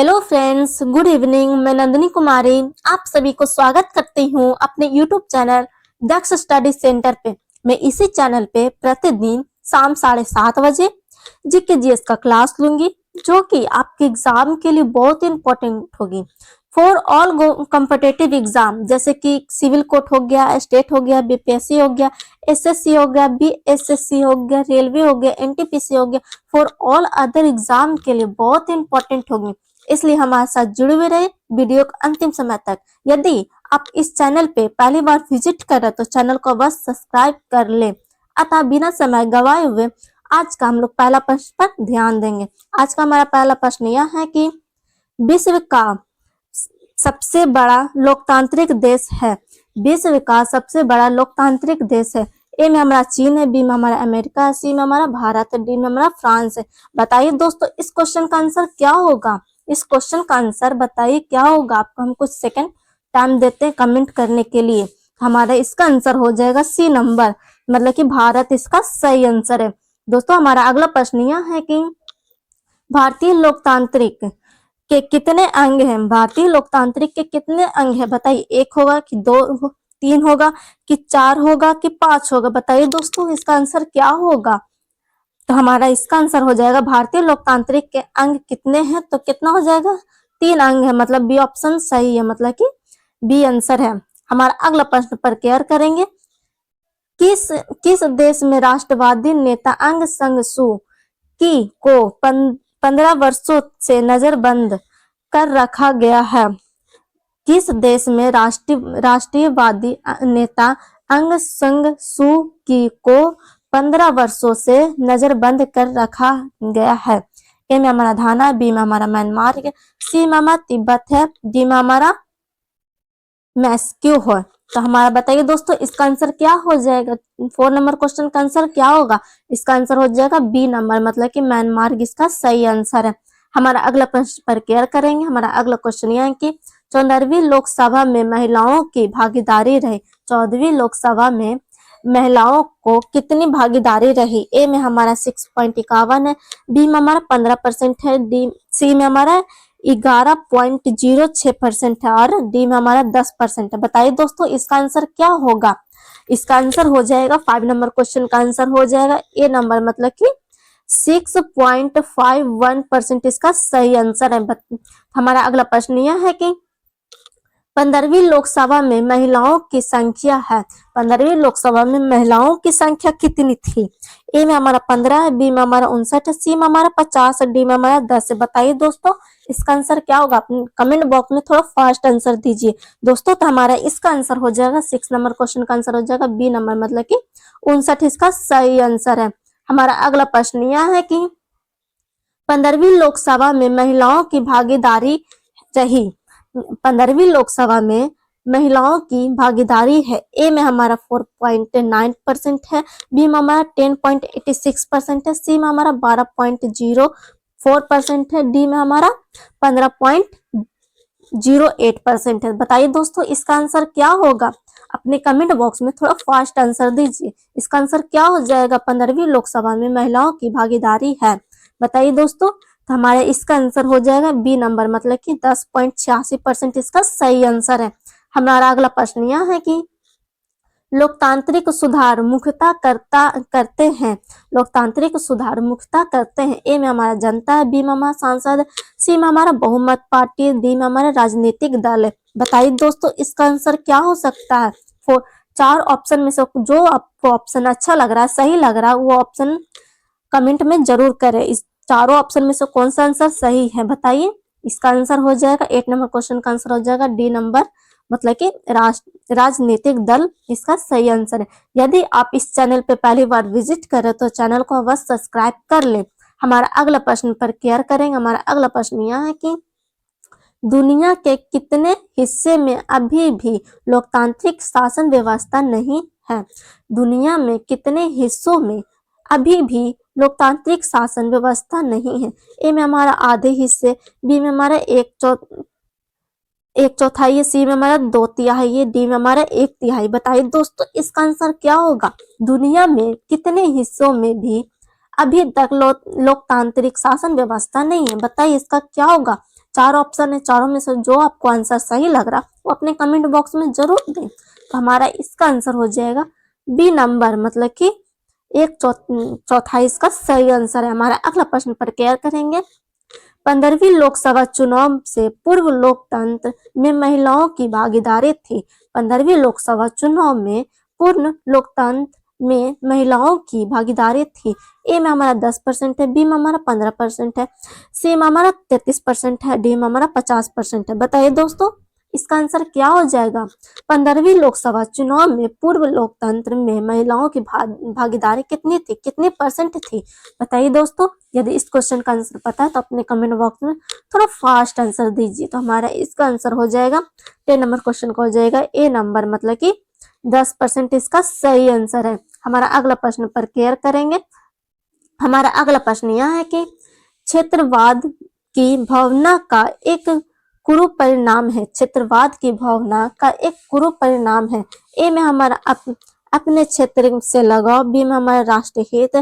Hello friends, good evening. मैं नंदिनी कुमारी आप सभी को स्वागत करती हूँ अपने यूट्यूब चैनल दक्ष स्टडी सेंटर पे। मैं इसी चैनल पे प्रतिदिन शाम 7:30 बजे जीके जीएस का क्लास लूंगी, जो कि आपके एग्जाम के लिए बहुत इंपॉर्टेंट होगी फॉर ऑल कॉम्पिटिटिव एग्जाम, जैसे कि सिविल कोर्ट हो गया, स्टेट हो गया, बीपीएससी हो गया, एसएससी हो गया, बीएसएससी हो गया, रेलवे हो गया, एनटीपीसी हो गया। फॉर ऑल अदर एग्जाम के लिए बहुत इंपॉर्टेंट होगी, इसलिए हमारे साथ जुड़े हुए रहे वीडियो के अंतिम समय तक। यदि आप इस चैनल पे पहली बार विजिट कर रहे तो चैनल को बस सब्सक्राइब कर ले। अतः बिना समय गवाए हुए आज का हम लोग पहला प्रश्न पर ध्यान देंगे। आज का हमारा पहला प्रश्न यह है कि विश्व का सबसे बड़ा लोकतांत्रिक देश है। विश्व का सबसे बड़ा लोकतांत्रिक देश है। ए में हमारा चीन है, बी में हमारा अमेरिका है, सी में हमारा भारत है, डी में हमारा फ्रांस है। बताइए दोस्तों, इस क्वेश्चन का आंसर क्या होगा? इस क्वेश्चन का आंसर बताइए क्या होगा? आपको हम कुछ सेकंड टाइम देते हैं कमेंट करने के लिए। हमारा इसका आंसर हो जाएगा सी नंबर, मतलब कि भारत इसका सही आंसर है। दोस्तों, हमारा अगला प्रश्न यह है कि भारतीय लोकतांत्रिक के कितने अंग हैं? भारतीय लोकतांत्रिक के कितने अंग हैं? बताइए, एक होगा कि दो, तीन होगा कि चार होगा कि पांच होगा? बताइए दोस्तों, इसका आंसर क्या होगा? तो हमारा इसका आंसर हो जाएगा भारतीय लोकतांत्रिक के अंग कितने हैं, तो कितना हो जाएगा? तीन अंग है, मतलब बी ऑप्शन सही है, मतलब कि बी आंसर है। हमारा अगला प्रश्न पर केयर करेंगे। किस देश में राष्ट्रवादी नेता अंग संग सू की को 15 वर्षों से नजरबंद कर रखा गया है? किस देश में राष्ट्रीयवादी नेता अंग संग सू की को 15 वर्षों से नजरबंद कर रखा गया है? ए में हमारा घाना है, बी में हमारा म्यांमार है, सी में हमारा तिब्बत है, डी में हमारा मैस्क्यू है। तो हमारा बताइए दोस्तों, इसका आंसर क्या हो जाएगा? 4 नंबर क्वेश्चन का आंसर क्या होगा? इसका आंसर हो जाएगा बी नंबर, मतलब कि म्यांमार इसका सही आंसर है। हमारा अगला प्रश्न पर केयर करेंगे। हमारा अगला क्वेश्चन यह है कि 14वीं लोकसभा में महिलाओं की भागीदारी रही। 14वीं लोकसभा में महिलाओं को कितनी भागीदारी रही? ए में हमारा 6.51 है, बी में हमारा 15% है, सी में हमारा 11.06% है और डी में हमारा 10% है। बताइए दोस्तों, इसका आंसर क्या होगा? इसका आंसर हो जाएगा 5 नंबर क्वेश्चन का आंसर हो जाएगा ए नंबर, मतलब कि 6.51% इसका सही आंसर है। हमारा अगला प्रश्न यह है कि 15वीं लोकसभा में महिलाओं की संख्या है। 15वीं लोकसभा में महिलाओं की संख्या कितनी थी? ए में हमारा 15 है, बी में हमारा 59 है, सी में हमारा 50 है, डी में हमारा 10 है। बताइए दोस्तों, इसका आंसर क्या होगा? कमेंट बॉक्स में थोड़ा फास्ट आंसर दीजिए दोस्तों। तो हमारा इसका आंसर हो जाएगा 6 नंबर क्वेश्चन का आंसर हो जाएगा बी नंबर, मतलब कि 59 इसका सही आंसर है। हमारा अगला प्रश्न यह है कि 15वीं लोकसभा में महिलाओं की भागीदारी रही। 15वीं लोकसभा में महिलाओं की भागीदारी है। ए में हमारा 4.9% है, बी में हमारा 10.86% है, सी में हमारा 12.04% है, डी में हमारा 15.08% है। बताइए दोस्तों, इसका आंसर क्या होगा? अपने कमेंट बॉक्स में थोड़ा फास्ट आंसर दीजिए। इसका आंसर क्या हो जाएगा? 15वीं लोकसभा में महिलाओं की भागीदारी है। बताइए दोस्तों, तो हमारा इसका आंसर हो जाएगा बी नंबर, मतलब कि 10.86% इसका सही आंसर है। हमारा अगला प्रश्न यह है कि लोकतांत्रिक सुधार मुख्यतः करते हैं। लोकतांत्रिक सुधार मुख्यतः करते हैं। ए में हमारा जनता है, बी में हमारा सांसद है, सी में हमारा बहुमत पार्टी, डी में हमारा राजनीतिक दल है। बताइए दोस्तों, इसका आंसर क्या हो सकता है? 4 ऑप्शन में से जो आपको ऑप्शन अच्छा लग रहा है, सही लग रहा है, वो ऑप्शन कमेंट में जरूर करें। इस चारों ऑप्शन में से कौन सा आंसर सही है? बताइए। इसका आंसर हो जाएगा 8 नंबर क्वेश्चन का आंसर हो जाएगा डी नंबर, मतलब कि राजनीतिक दल इसका सही आंसर है। यदि आप इस चैनल पे पहली बार विजिट करें तो चैनल को अवश्य सब्सक्राइब कर ले। हमारा अगला प्रश्न पर केयर करेंगे। हमारा अगला प्रश्न यह है कि दुनिया के कितने हिस्से में अभी भी लोकतांत्रिक शासन व्यवस्था नहीं है? दुनिया में कितने हिस्सों में अभी भी लोकतांत्रिक शासन व्यवस्था नहीं है? ए में हमारा आधे हिस्से, बी में हमारा एक चौथाई है, सी में हमारा 2/3 है, डी में हमारा 1/3। बताइए दोस्तों, इसका आंसर क्या होगा? दुनिया में कितने हिस्सों में भी अभी तक लोकतांत्रिक शासन व्यवस्था नहीं है? बताइए इसका क्या होगा? चार ऑप्शन है, चारों में से जो आपको आंसर सही लग रहा वो अपने कमेंट बॉक्स में जरूर दें। तो हमारा इसका आंसर हो जाएगा बी नंबर, मतलब कि एक चौथाई इसका सही आंसर है। हमारा अगला प्रश्न पर केयर करेंगे। 15वीं लोकसभा चुनाव से पूर्व लोकतंत्र में महिलाओं की भागीदारी थी। 15वीं लोकसभा चुनाव में पूर्ण लोकतंत्र में महिलाओं की भागीदारी थी। ए में हमारा 10% है, बी में हमारा 15% है, सी में हमारा 33% है, डी में हमारा 50% है। बताइए दोस्तों इसका आंसर क्या हो जाएगा। 15वीं लोकसभा चुनाव में पूर्व लोकतंत्र में महिलाओं की भागीदारी कितनी थी, कितने परसेंट थी, बताइए दोस्तों। यदि इस क्वेश्चन का आंसर पता है तो अपने कमेंट बॉक्स में थोड़ा फास्ट आंसर दीजिए। तो हमारा इसका आंसर हो जाएगा 10 नंबर क्वेश्चन का हो जाएगा ए नंबर, मतलब कि 10% इसका सही आंसर है। हमारा अगला प्रश्न पर केयर करेंगे। हमारा अगला प्रश्न यह है कि क्षेत्रवाद की भावना का एक कुरूप परिणाम है। क्षेत्रवाद की भावना का एक कुरूप परिणाम है। ए में हमारा अपने क्षेत्र से लगाव, बी में हमारा राष्ट्रीय हित,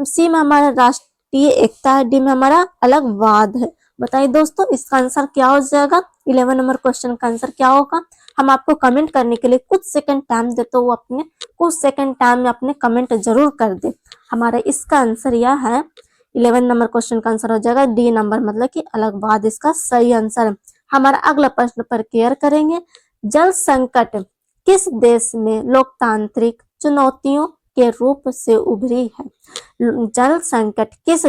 सी में हमारा राष्ट्रीय एकता है, डी में हमारा अलगवाद है। बताइए दोस्तों इसका आंसर क्या हो जाएगा। 11 नंबर क्वेश्चन का आंसर क्या होगा। हम आपको कमेंट करने के लिए कुछ सेकंड टाइम देते हो, अपने कुछ सेकंड टाइम में अपने कमेंट जरूर कर दे। हमारा इसका आंसर यह है 11 नंबर क्वेश्चन का आंसर हो जाएगा डी नंबर, मतलब कि अलगवाद इसका सही आंसर है। हमारा अगला प्रश्न पर केयर करेंगे। जल संकट किस देश में लोकतांत्रिक चुनौतियों के रूप से उभरी है। जल संकट किस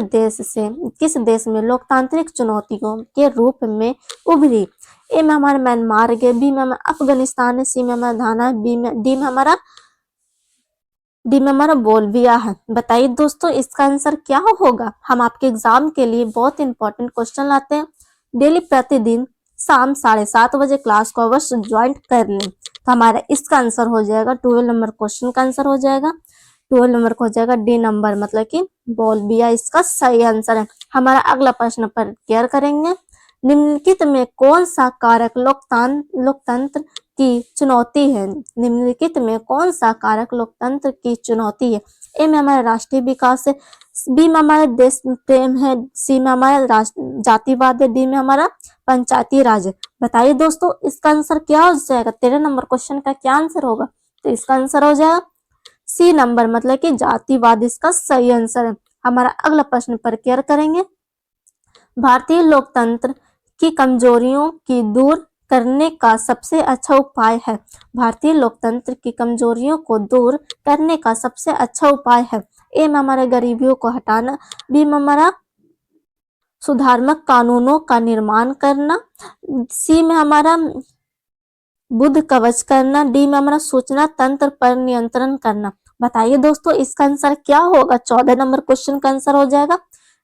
देश में लोकतांत्रिक चुनौतियों के रूप में उभरी। ए में हमारा म्यांमार है, बी में हमारा अफगानिस्तान है, सी में हमारा घाना है, डी में हमारा बोल्विया है। बताइए दोस्तों इसका आंसर क्या होगा। हम आपके एग्जाम के लिए बहुत इंपॉर्टेंट क्वेश्चन लाते हैं। डेली प्रतिदिन शाम 7:30 बजे क्लास को अवश्य ज्वाइन कर लें। तो हमारा इसका आंसर हो जाएगा 12 नंबर क्वेश्चन का आंसर हो जाएगा 12 नंबर को हो जाएगा डी नंबर, मतलब कि बोल्विया इसका सही आंसर है। हमारा अगला प्रश्न पर केयर करेंगे। निम्नलिखित में कौन सा कारक लोकतंत्र की चुनौती है। निम्नलिखित में कौन सा कारक लोकतंत्र की चुनौती है। ए में हमारा राष्ट्रीय विकास है, बी में हमारा देश प्रेम है, सी में हमारा जातिवाद है, डी में हमारा पंचायती राज है। बताइए दोस्तों इसका आंसर क्या हो जाएगा। 13 नंबर क्वेश्चन का क्या आंसर होगा। तो इसका आंसर हो जाएगा सी नंबर, मतलब कि जातिवाद इसका सही आंसर है। हमारा अगला प्रश्न पर केयर करेंगे। भारतीय लोकतंत्र की कमजोरियों की दूर करने का सबसे अच्छा उपाय है। भारतीय लोकतंत्र की कमजोरियों को दूर करने का सबसे अच्छा उपाय है। ए में हमारे गरीबियों को हटाना, बी में हमारा सुधारात्मक कानूनों का निर्माण करना, सी में हमारा बुद्ध कवच करना, डी में हमारा सूचना तंत्र पर नियंत्रण करना। बताइए दोस्तों इसका आंसर क्या होगा। 14 नंबर क्वेश्चन का आंसर हो जाएगा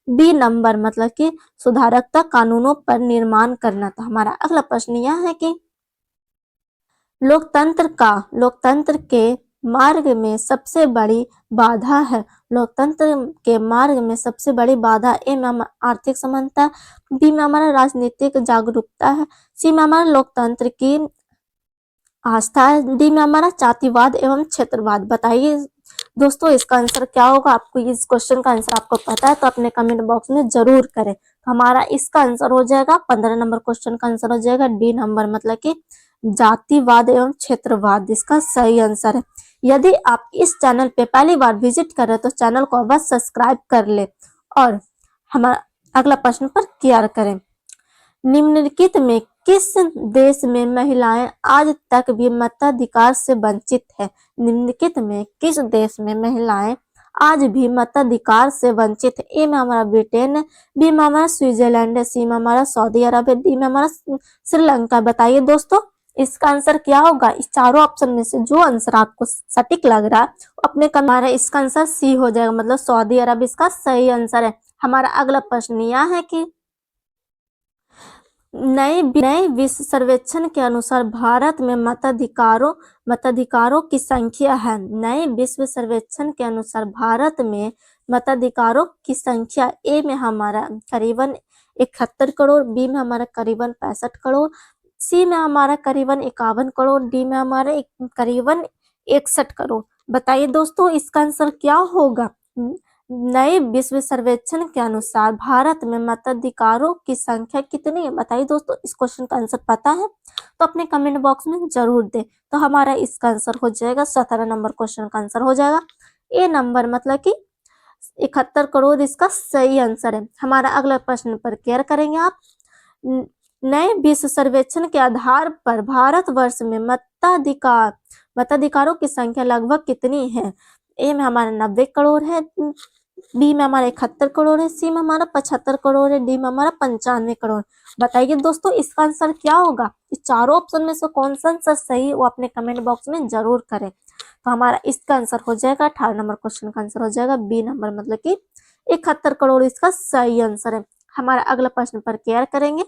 बी नंबर, मतलब कि सुधारात्मक कानूनों पर निर्माण करना। तो हमारा अगला प्रश्न यह है कि लोकतंत्र के मार्ग में सबसे बड़ी बाधा है। लोकतंत्र के मार्ग में सबसे बड़ी बाधा ए में आर्थिक समानता, बी में हमारा राजनीतिक जागरूकता है, सी में हमारा लोकतंत्र की आस्था है, डी में हमारा जातिवाद एवं क्षेत्रवाद। बताइए दोस्तों इसका आंसर क्या होगा। आपको इस क्वेश्चन का आंसर आपको पता है तो अपने कमेंट बॉक्स में जरूर करें। तो हमारा इसका आंसर हो जाएगा 15 नंबर क्वेश्चन का आंसर हो जाएगा डी नंबर, मतलब कि जातिवाद एवं क्षेत्रवाद इसका सही आंसर है। यदि आप इस चैनल पे पहली बार विजिट कर रहे तो चैनल को अवश्य सब्सक्राइब कर ले और हमारा अगला प्रश्न पर केयर करें। निम्नलिखित में किस देश में महिलाएं आज तक भी मताधिकार से वंचित है। निम्नलिखित में किस देश में महिलाएं आज भी मताधिकार से वंचित है। ए में हमारा ब्रिटेन है, बी में हमारा स्विट्जरलैंड है, सी में हमारा सऊदी अरब है, डी में हमारा श्रीलंका। बताइए दोस्तों इसका आंसर क्या होगा। इस चारों ऑप्शन में से जो आंसर आपको सटीक लग रहा है अपने हमारा इसका आंसर सी हो जाएगा, मतलब सऊदी अरब इसका सही आंसर है। हमारा अगला प्रश्न यह है कि नए विश्व सर्वेक्षण के अनुसार भारत में मताधिकारों की संख्या है। नए विश्व सर्वेक्षण के अनुसार भारत में मताधिकारों की संख्या ए में हमारा करीबन 71 करोड़, बी में हमारा करीबन 65 करोड़, सी में हमारा करीबन 51 करोड़, डी में हमारे करीबन 61 करोड़। बताइए दोस्तों इसका आंसर क्या होगा। नए विश्व सर्वेक्षण के अनुसार भारत में मताधिकारों की संख्या कितनी है? बताइए दोस्तों, इस क्वेश्चन का आंसर पता है तो अपने कमेंट बॉक्स में जरूर दे। तो हमारा इसका आंसर हो जाएगा 17 नंबर क्वेश्चन का आंसर हो जाएगा ए नंबर, मतलब कि 71 करोड़ इसका सही आंसर है। हमारा अगला प्रश्न पर केयर करेंगे आप। नए विश्व सर्वेक्षण के आधार पर भारतवर्ष में मताधिकारों की संख्या लगभग कितनी है? ए में हमारा 90 करोड़ है, बी में हमारा 71 करोड़ है, सी में हमारा 75 करोड़ है, डी में हमारा 95 करोड़। बताइए दोस्तों, इसका आंसर क्या होगा? इस चारों ऑप्शन में से कौन सा आंसर सही है वो अपने कमेंट बॉक्स में जरूर करें। तो हमारा इसका आंसर हो जाएगा 18 नंबर क्वेश्चन का आंसर हो जाएगा बी नंबर, मतलब कि 71 करोड़ इसका सही आंसर है। हमारा अगला प्रश्न पर केयर करेंगे।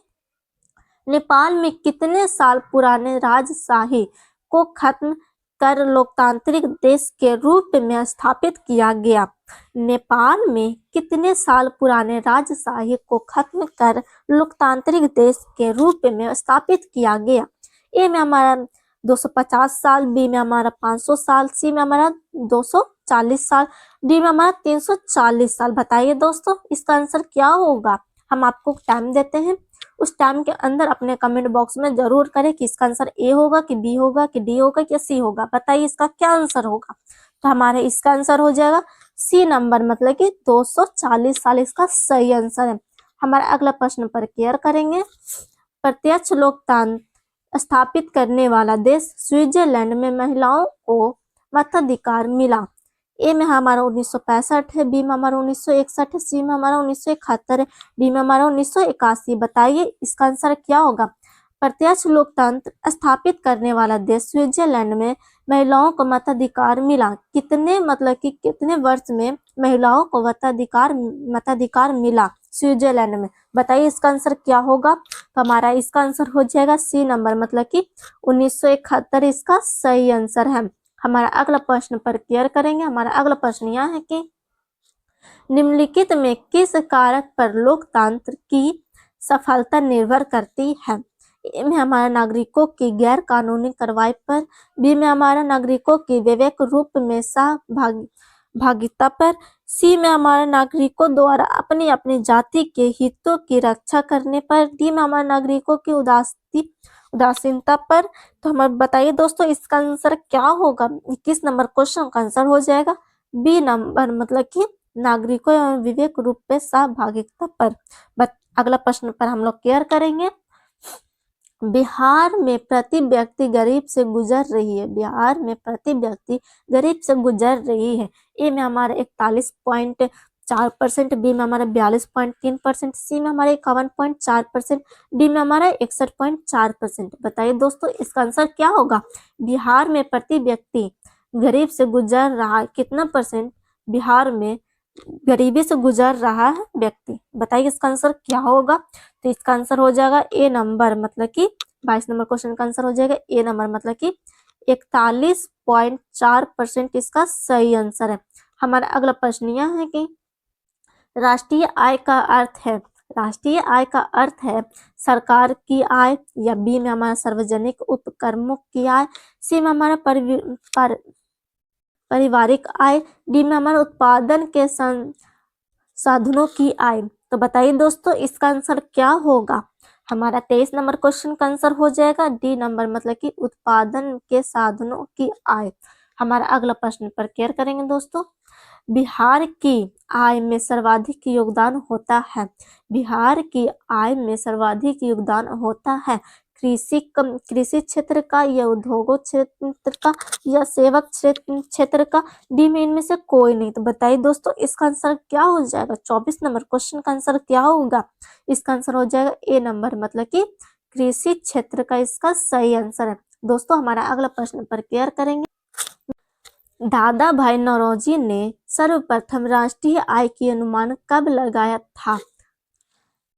नेपाल में कितने साल पुराने राजशाही को खत्म कर लोकतांत्रिक देश के रूप में स्थापित किया गया? नेपाल में कितने साल पुराने राजशाही को खत्म कर लोकतांत्रिक देश के रूप में स्थापित किया गया? ए में हमारा 250 साल, बी में हमारा 500 साल, सी में हमारा 240 साल, डी में हमारा 340 साल। बताइए दोस्तों, इसका आंसर क्या होगा? हम आपको टाइम देते हैं, उस टाइम के अंदर अपने कमेंट बॉक्स में जरूर करें कि इसका आंसर ए होगा कि बी होगा कि डी होगा कि सी होगा। बताइए इसका क्या आंसर होगा? तो हमारे इसका आंसर हो जाएगा सी नंबर, मतलब कि 240 साल इसका सही आंसर है। हमारा अगला प्रश्न पर केयर करेंगे। प्रत्यक्ष लोकतंत्र स्थापित करने वाला देश स्विट्जरलैंड में महिलाओं को मताधिकार मिला। ए में हमारा 1965 है, बी में हमारा 1961 है, सी में हमारा 1971 है, डी में हमारा 1981। बताइए इसका आंसर क्या होगा? प्रत्यक्ष लोकतंत्र स्थापित करने वाला देश स्विट्जरलैंड में महिलाओं को मताधिकार मिला। कितने, मतलब कि कितने वर्ष में महिलाओं को मताधिकार मिला स्विट्जरलैंड में? बताइए इसका आंसर क्या होगा? तो हमारा इसका आंसर हो जाएगा सी नंबर, मतलब कि 1971 इसका सही आंसर है। हमारा अगला प्रश्न पर केयर करेंगे। हमारा अगला प्रश्न यह है कि निम्नलिखित में किस कारक पर लोकतंत्र की सफलता निर्भर करती है? ए में हमारा नागरिकों की गैर कानूनी कार्रवाई पर, बी में हमारा नागरिकों की विवेक रूप में सहभागिता पर, सी में हमारा नागरिकों द्वारा अपनी अपनी जाति के हितों की रक्षा करने पर, डी में हमारा नागरिकों की उदासीनता पर। तो हमें बताइए दोस्तों, इसका आंसर क्या होगा? 21 नंबर क्वेश्चन का आंसर हो जाएगा बी नंबर, मतलब कि नागरिकों एवं विवेक रूप में सहभागिता पर। अगला प्रश्न पर हम लोग केयर करेंगे। बिहार में प्रति व्यक्ति गरीब से गुजर रही है। बिहार में प्रति व्यक्ति गरीब से गुजर रही है। ए में हमारा 41.4%, बी में हमारा 42.3%, सी में हमारा 51.4%, डी में हमारा 61.4%। बताइए दोस्तों, इसका आंसर क्या होगा? बिहार में प्रति व्यक्ति गरीब से गुजर रहा है, कितना परसेंट बिहार में गरीबी से गुजर रहा है व्यक्ति? बताइए इसका आंसर क्या होगा? तो इसका आंसर हो जाएगा ए नंबर, मतलब कि 22 नंबर क्वेश्चन का आंसर हो जाएगा ए नंबर, मतलब कि 41.4% इसका सही आंसर है। हमारा अगला प्रश्न यह है कि राष्ट्रीय आय का अर्थ है, राष्ट्रीय आय का अर्थ है सरकार की आय, या बी में हमारा सार्वजनिक उपक्रमों की आय, सी में हमारा पारिवारिक आय, डी में हमारा उत्पादन के साधनों की आय। तो बताइए दोस्तों, इसका आंसर क्या होगा? हमारा 23 नंबर क्वेश्चन का आंसर हो जाएगा डी नंबर, मतलब कि उत्पादन के साधनों की आय। हमारा अगला प्रश्न पर केयर करेंगे दोस्तों। बिहार की आय में सर्वाधिक योगदान होता है, बिहार की आय में सर्वाधिक योगदान होता है कृषि क्षेत्र का, या उद्योगों क्षेत्र का, या सेवक क्षेत्र का, डी में इनमें से कोई नहीं। तो बताइए दोस्तों, इसका आंसर क्या हो जाएगा? 24 नंबर क्वेश्चन का आंसर क्या होगा? इसका आंसर हो जाएगा ए नंबर, मतलब कि कृषि क्षेत्र का इसका सही आंसर है। दोस्तों, हमारा अगला प्रश्न पर केयर करेंगे। दादा भाई नौरोजी ने सर्वप्रथम राष्ट्रीय आय की अनुमान कब लगाया था?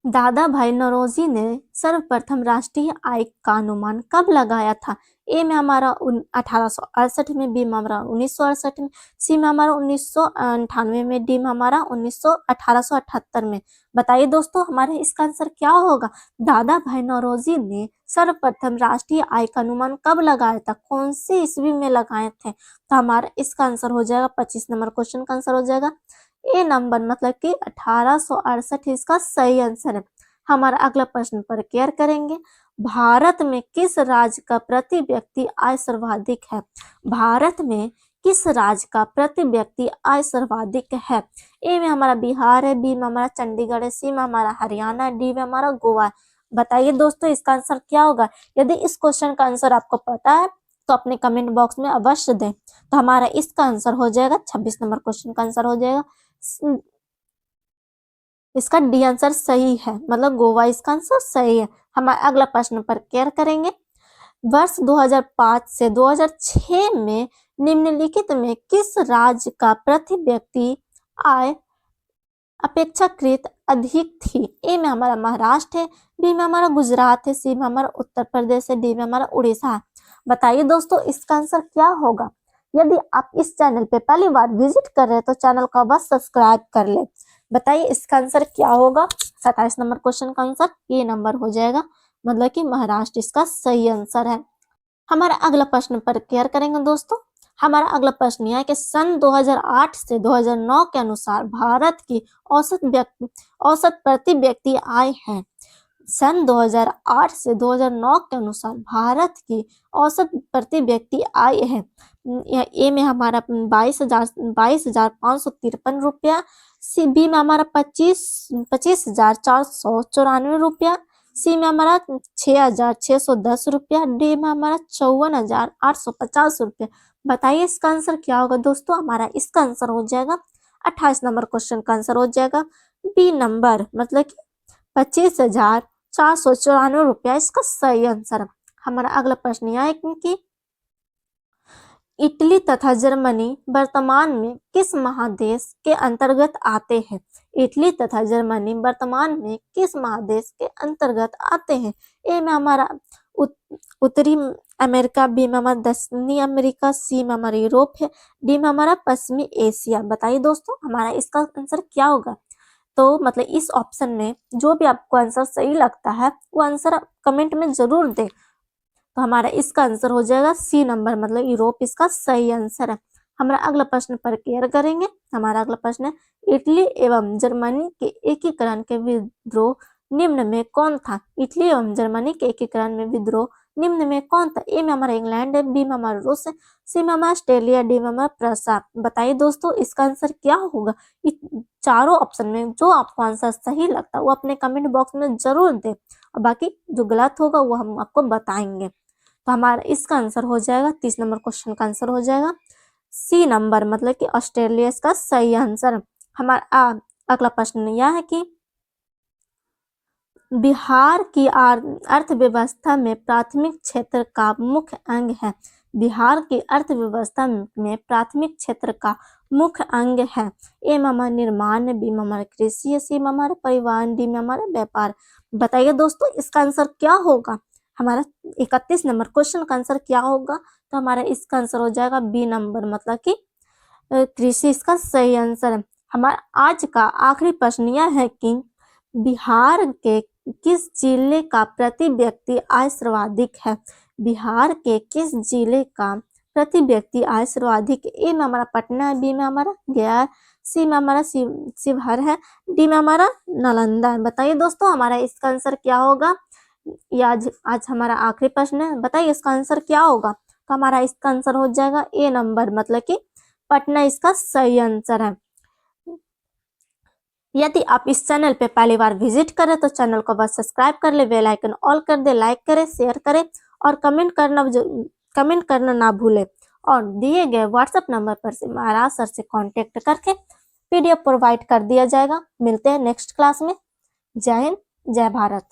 दादा भाई नौरोजी ने सर्वप्रथम राष्ट्रीय आय का अनुमान कब लगाया था? ए में हमारा 1868 में, बी में हमारा 1968 में, सी में हमारा 1998 में, डी में हमारा 1878 में। बताइए दोस्तों, हमारे इसका आंसर क्या होगा? दादा भाई नौरोजी ने सर्वप्रथम राष्ट्रीय आय का अनुमान कब लगाया था? कौन से ईस्वी में लगाए थे? तो हमारा इसका आंसर हो जाएगा 25 नंबर क्वेश्चन का आंसर हो जाएगा ए नंबर मतलब कि 1868 इसका सही आंसर है। हमारा अगला प्रश्न पर केयर करेंगे। भारत में किस राज्य का प्रति व्यक्ति आय सर्वाधिक है? भारत में किस राज्य का प्रति व्यक्ति आय सर्वाधिक है? ए में हमारा बिहार है, बी में हमारा चंडीगढ़ है, सी में हमारा हरियाणा है, डी में हमारा गोवा है। बताइए दोस्तों इसका आंसर क्या होगा? यदि इस क्वेश्चन का आंसर आपको पता है तो अपने कमेंट बॉक्स में अवश्य दें। तो हमारा इसका आंसर हो जाएगा 26 नंबर क्वेश्चन का आंसर हो जाएगा इसका डी आंसर सही है, मतलब गोवा इसका आंसर सही है। हमारे अगला प्रश्न पर केयर करेंगे। वर्ष 2005 से 2006 में निम्नलिखित में किस राज्य का प्रति व्यक्ति आय अपेक्षाकृत अधिक थी? ए में हमारा महाराष्ट्र है, बी में हमारा गुजरात है, सी में हमारा उत्तर प्रदेश है, डी में हमारा उड़ीसा है। बताइए दोस्तों इसका आंसर क्या होगा? यदि आप इस चैनल पे पहली बार विजिट कर रहे हैं तो चैनल को बस सब्सक्राइब कर ले। बताइए इसका आंसर क्या होगा? 27 नंबर क्वेश्चन का आंसर ए नंबर हो जाएगा, मतलब कि महाराष्ट्र इसका सही आंसर है। हमारा अगला प्रश्न पर केयर करेंगे दोस्तों। हमारा अगला प्रश्न यह है कि सन 2008 से 2009 के अनुसार भारत की औसत प्रति व्यक्ति आय है। सन 2008 से 2009 के अनुसार भारत की औसत प्रति व्यक्ति आय है। ए में हमारा 22,553 रुपया, सी बी में हमारा 25,494 रुपया, सी में हमारा 6,610 रुपया, डी में हमारा 54,850 रुपया। बताइए इसका आंसर क्या होगा दोस्तों? हमारा इसका आंसर हो जाएगा 28 नंबर क्वेश्चन का आंसर हो जाएगा बी नंबर, मतलब कि 25,494 रुपया इसका सही आंसर है। हमारा अगला प्रश्न यह है कि इटली तथा जर्मनी वर्तमान में किस महादेश के अंतर्गत आते हैं? इटली तथा जर्मनी वर्तमान में किस महादेश के अंतर्गत आते हैं? ए में हमारा उत्तरी अमेरिका, बी में हमारा दक्षिणी अमेरिका, सी में हमारा यूरोप है, डी में हमारा पश्चिमी एशिया। बताइए दोस्तों हमारा इसका आंसर क्या होगा? तो मतलब इस ऑप्शन में जो भी आपको आंसर सही लगता है वो आंसर कमेंट में जरूर दे। तो हमारा इसका आंसर हो जाएगा सी नंबर, मतलब यूरोप इसका सही आंसर है। हमारा अगला प्रश्न पर केयर करेंगे। हमारा अगला प्रश्न है इटली एवं जर्मनी के एकीकरण के विद्रोह निम्न में कौन था? इटली एवं जर्मनी के एकीकरण में विद्रोह निम्न में कौन था? ए में हमारा इंग्लैंड है, बी में हमारा रूस है, सी में हमारा ऑस्ट्रेलिया, डी में हमारा प्रसा। बताइए दोस्तों इसका आंसर क्या होगा? चारों ऑप्शन में जो आपको आंसर सही लगता है वो अपने कमेंट बॉक्स में जरूर दे, और बाकी जो गलत होगा वो हम आपको बताएंगे। तो हमारा इसका आंसर हो जाएगा 30 नंबर क्वेश्चन का आंसर हो जाएगा सी नंबर, मतलब कि ऑस्ट्रेलिया इसका सही आंसर। हमारा अगला प्रश्न यह है कि बिहार की अर्थव्यवस्था में प्राथमिक क्षेत्र का मुख्य अंग है। बिहार की अर्थव्यवस्था में प्राथमिक क्षेत्र का मुख्य अंग है। ए में हमारा निर्माण है, बी में हमारा कृषि है, सी में हमारा परिवहन, डी में हमारा व्यापार। बताइए दोस्तों इसका आंसर क्या होगा? हमारा 31 नंबर क्वेश्चन का आंसर क्या होगा? तो हमारा इसका आंसर हो जाएगा बी नंबर, मतलब कि कृषि इसका सही आंसर है। हमारा आज का आखिरी प्रश्न यह है कि बिहार के किस जिले का प्रति व्यक्ति आय सर्वाधिक है? बिहार के किस जिले का प्रति व्यक्ति आय सर्वाधिक? ए में हमारा पटना है, बी में हमारा गया, सी में हमारा शिवहर है, डी में हमारा नालंदा है। बताइए दोस्तों हमारा इसका आंसर क्या होगा? ये आज हमारा आखिरी प्रश्न है। बताइए इसका आंसर क्या होगा? तो हमारा इसका आंसर हो जाएगा ए नंबर, मतलब कि पटना इसका सही आंसर है। यदि आप इस चैनल पे पहली बार विजिट करें तो चैनल को बस सब्सक्राइब कर ले, बेल आइकन ऑल कर दे, लाइक करें, शेयर करें और कमेंट करना ना भूले। और दिए गए व्हाट्सएप नंबर पर से महाराज सर से कांटेक्ट करके पीडीएफ प्रोवाइड कर दिया जाएगा। मिलते हैं नेक्स्ट क्लास में। जय हिंद, जय भारत।